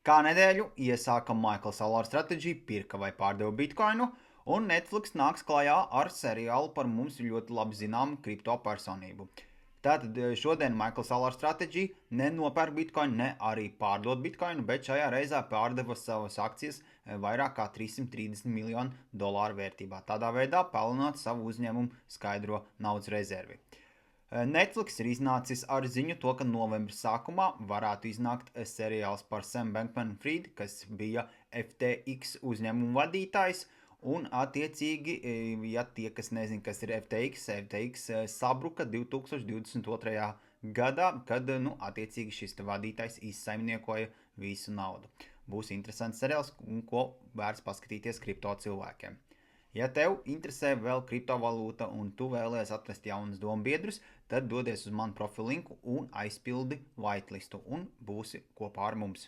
Kā nedēļu iesāka Michael Saylor Strategy, pirka vai pārdeva bitkoinu, un Netflix nāks klajā ar seriālu par mums ļoti labi zināmu kriptopersonību. Tātad šodien Michael Saylor Strategy nenopērk bitkoinu, ne arī pārdod bitkoinu, bet šajā reizē pārdeva savas akcijas vairāk kā 330 miljonu dolāru vērtībā. Tādā veidā pelnot savu uzņēmumu skaidro naudas rezervi. Netflix ir iznācis ar ziņu to, ka novembra sākumā varētu iznākt seriāls par Sam Bankman-Fried, kas bija FTX uzņēmuma vadītājs. Un, attiecīgi, ja tie, kas nezin, kas ir FTX sabruka 2022. gadā, kad, attiecīgi, šis vadītājs izsaimniekoja visu naudu. Būs interesants seriāls, ko vērts paskatīties kripto cilvēkiem. Ja tev interesē vēl kriptovalūta un tu vēlies atrast jaunus dombiedrus, tad dodies uz manu profilu linku un aizpildi whitelistu un būsi kopā ar mums.